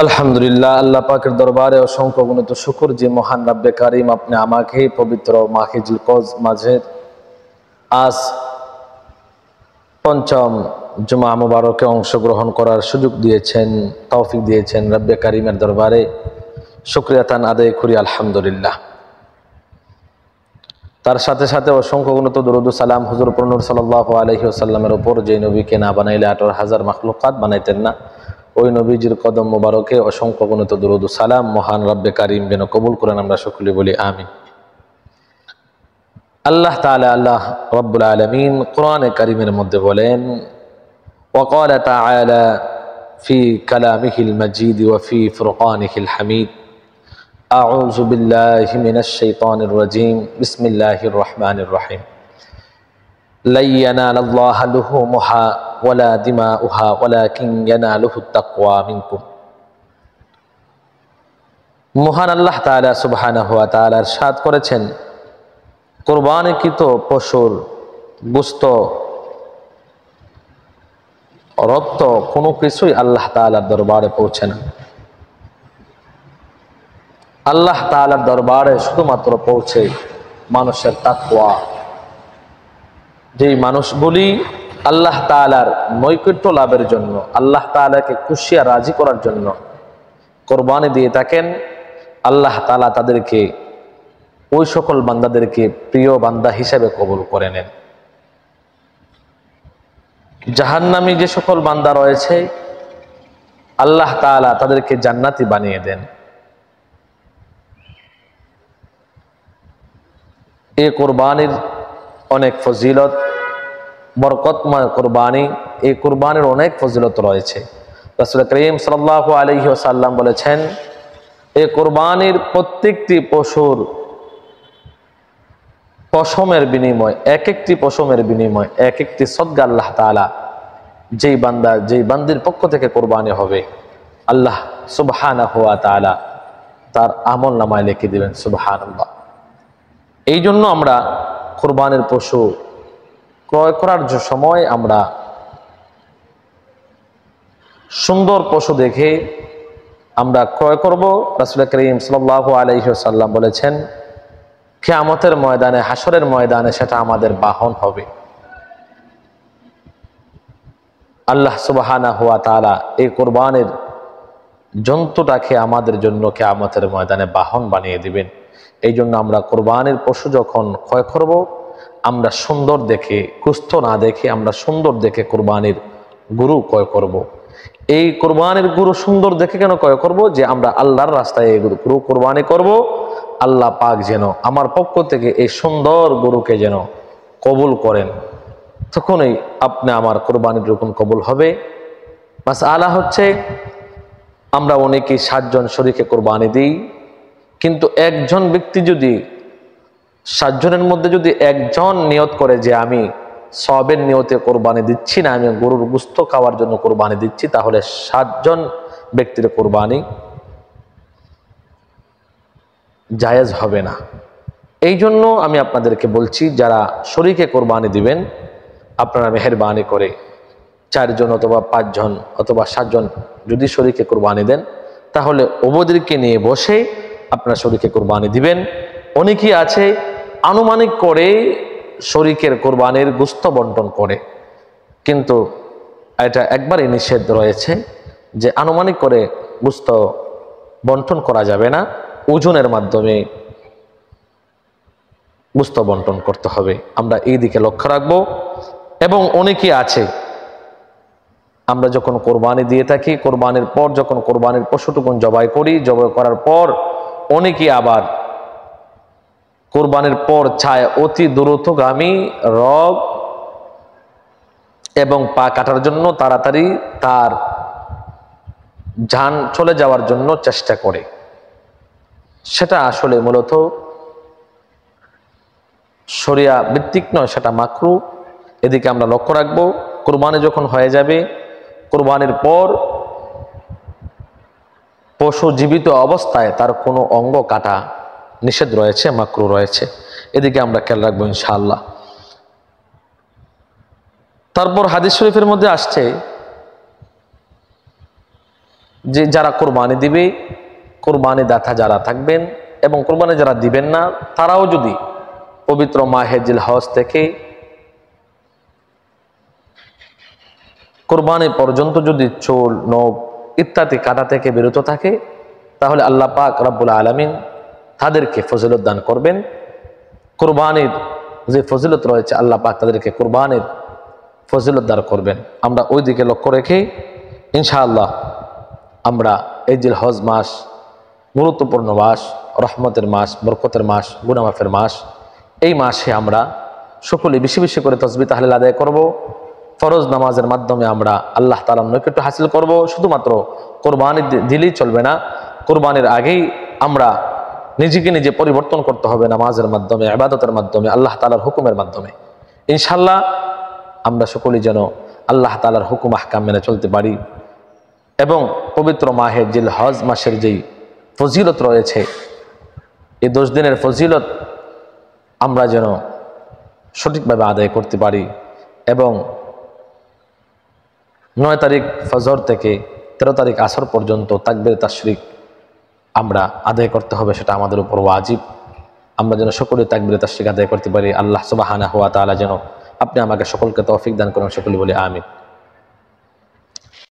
আলহামদুলিল্লাহ, আল্লাহ পাকের দরবারে অসংখ্য গুণিত শুকর যে মহান রব্বে কারিম আপনি আমাকে পবিত্র মাহে জিলকজ মাঝে আজ পঞ্চম জুমা মুবারকে অংশগ্রহণ করার সুযোগ দিয়েছেন, তৌফিক দিয়েছেন। রব্বে কারিমের দরবারে শুকরিয়া তান আদায় করি আলহামদুলিল্লাহ। তার সাথে সাথে অসংখ্য গুণিত দরুদ ও সালাম হুজুর নূর সাল্লাল্লাহু আলাইহি ওয়াসাল্লামের উপর, যে নবীকে না বানাইলে 18,000 মাখলুকাত বানাইতেন না, ওই নবীজির কদম মুবারকে অসংখ্য গুণিত দরুদ ও সালাম মহান রব্বে কারিম যেন কবুল করেন। আমরা সকলে বলি আমিন। আল্লাহ তাআলা, আল্লাহ রব্বুল আলামিন কোরআনে কারিমের মধ্যে বলেন, ওয়াকাল তাআলা ফি কালামিহিল মাজিদ ওয়া ফি ফুরকানিহিল হামিদ, আউযু বিল্লাহি মিনাশ শাইতানির রাজিম, বিসমিল্লাহির রহমানির রহিম, লা ইয়ানালাল্লাহু লুহুমুহা ওয়ালা দিমাউহা ওয়ালাকিন ইয়ানালুহুত তাকওয়া মিনকুম। মহান আল্লাহ তাআলা সুবহানাহু ওয়া তাআলা ইরশাদ করেছেন, কুরবানিকৃত পশুর গোশত, রক্ত কোনো কিছুই আল্লাহ তাআলার দরবারে পৌঁছে না। আল্লাহ তাআলার দরবারে শুধুমাত্র পৌঁছে মানুষের তাকওয়া। যেই মানুষগুলি আল্লাহ তাআলার নৈকট্য লাভের জন্য, আল্লাহ তাআলাকে খুশি আর রাজি করার জন্য কোরবানি দিয়ে থাকেন, আল্লাহ তাআলা তাদেরকে, ওই সকল বান্দাদেরকে প্রিয় বান্দা হিসেবে কবুল করে নেন। জাহান্নামী যে সকল বান্দা রয়েছে, আল্লাহ তাআলা তাদেরকে জান্নাতি বানিয়ে দেন। এই কোরবানির অনেক ফজিলত, বরকতময় কোরবানি, এই কোরবানির অনেক ফজিলত রয়েছে। রাসূল করিম সাল্লাল্লাহু আলাইহি ওয়াসাল্লাম বলেছেন, এই কোরবানির প্রত্যেকটি পশুর পশমের বিনিময়, এক একটি পশমের বিনিময় এক একটি সদকা আল্লাহ তাআলা যেই বান্দা, যেই বান্দির পক্ষ থেকে কোরবানি হবে, আল্লাহ সুবহানাহু ওয়া তাআলা তার আমল নামায় লিখে দিবেন। সুবহানাল্লাহ। এই জন্য আমরা কোরবানির পশু ক্রয় করার সময় আমরা সুন্দর পশু দেখে আমরা ক্রয় করব। রাসূল করিম সাল্লাল্লাহু আলাইহি ওয়াসাল্লাম বলেছেন, কিয়ামতের ময়দানে, হাসরের ময়দানে সেটা আমাদের বাহন হবে। আল্লাহ সুবহানাহু ওয়া তাআলা এই কোরবানির জন্তুটাকে আমাদের জন্য কিয়ামতের ময়দানে বাহন বানিয়ে দিবেন। এই জন্য আমরা কোরবানির পশু যখন ক্রয় করব, আমরা সুন্দর দেখে, কুস্থ না দেখে আমরা সুন্দর দেখে কোরবানির গরু ক্রয় করব। এই কোরবানির গরু সুন্দর দেখে কেন ক্রয় করব? যে আমরা আল্লাহর রাস্তায় এই গরু কোরবানি করব, আল্লাহ পাক যেন আমার পক্ষ থেকে এই সুন্দর গরুকে যেন কবুল করেন, তখনই আপনি আমার কোরবানির রকম কবুল হবে। মাসআলা হচ্ছে, আমরা অনেকেই 7 জন শরীকে কোরবানি দিই, কিন্তু একজন ব্যক্তি যদি 7 জনের মধ্যে যদি একজন নিয়ত করে যে আমি সওয়াবের নিয়তে কোরবানি দিচ্ছি না, আমি গরুর গোশত খাওয়ার জন্য কোরবানি দিচ্ছি, তাহলে 7 জন ব্যক্তির কোরবানি জায়েজ হবে না। এই জন্য আমি আপনাদেরকে বলছি, যারা শরীকে কোরবানি দিবেন, আপনারা মেহেরবানি করে 4 জন অথবা 5 জন অথবা 7 জন যদি শরীকে কোরবানি দেন, তাহলে ওদেরকে নিয়ে বসে আপনারা শরীকে কোরবানি দিবেন। অনেকেই আছে আনুমানিক করে শরীকের কোরবানির গোশত বন্টন করে, কিন্তু এটা একবারই নিষেধ রয়েছে যে আনুমানিক করে গোশত বন্টন করা যাবে না, ওজনের মাধ্যমে গোশত বন্টন করতে হবে। আমরা এই দিকে লক্ষ্য রাখবো। এবং অনেকেই আছে, আমরা যখন কোরবানি দিয়ে থাকি, কোরবানির পর যখন কোরবানির পশুটুকুন জবাই করি, জবাই করার পর অনেকেই আবার কোরবানির পর চায় অতি দ্রুতগামী রগ এবং পা কাটার জন্য তাড়াতাড়ি তার জান চলে যাওয়ার জন্য চেষ্টা করে। সেটা আসলে মূলত শরিয়া ভিত্তিক নয়, সেটা মাকরুহ। এদিকে আমরা লক্ষ্য রাখবো। কোরবানি যখন হয়ে যাবে, কোরবানির পর পশু জীবিত অবস্থায় তার কোনো অঙ্গ কাটা নিষেধ রয়েছে, মাকরুহ রয়েছে। এদিকে আমরা খেয়াল রাখবো ইনশাআল্লাহ। তারপর হাদিস শরীফের মধ্যে আসছে, যে যারা কোরবানি দিবে, কোরবানি দাতা যারা থাকবেন এবং কোরবানি যারা দিবেন না, তারাও যদি পবিত্র মাহে জিলহজ থেকে কোরবানি পর্যন্ত যদি চুল, নখ ইত্যাদি কাটা থেকে বিরত থাকে, তাহলে আল্লাহ পাক রব্বুল আলামিন তাদেরকে ফজিলত দান করবেন। কোরবানির যে ফজিলত রয়েছে, আল্লাহ পাক তাদেরকে কোরবানির ফজিলত দান করবেন। আমরা ওই দিকে লক্ষ্য রেখে ইনশাআল্লাহ আমরা এই জিলহজ মাস গুরুত্বপূর্ণ মাস, রহমতের মাস, বরকতের মাস, গুনাহ মাফের মাস, এই মাসে আমরা সকলে বেশি বেশি করে তাসবিহ তাহলিল আদায় করব। ফরজ নামাজের মাধ্যমে আমরা আল্লাহ তাআলার নৈকট্য হাসিল করব। শুধুমাত্র কোরবানি দিলেই চলবে না, কোরবানির আগেই আমরা নিজেকে নিজে পরিবর্তন করতে হবে নামাজের মাধ্যমে, ইবাদতের মাধ্যমে, আল্লাহ তাআলার হুকুমের মাধ্যমে। ইনশাআল্লাহ আমরা সকলেই যেন আল্লাহ তাআলার হুকুম আহকাম মেনে চলতে পারি এবং পবিত্র মাহে জিলহজ মাসের যেই ফজিলত রয়েছে, এই 10 দিনের ফজিলত আমরা যেন সঠিকভাবে আদায় করতে পারি এবং 9 তারিখ ফজর থেকে 13 তারিখ আসর পর্যন্ত তাকবীর তাশরিক আমরা আদায় করতে হবে, সেটা আমাদের উপর ওয়াজিব। আমরা যেন সকলে তাকবীর তাশরিক আদায় করতে পারি। আল্লাহ সুবহানাহু ওয়া তাআলা যেন আপনি আমাকে সকলকে তৌফিক দান করুন, সকলে বলি আমিন।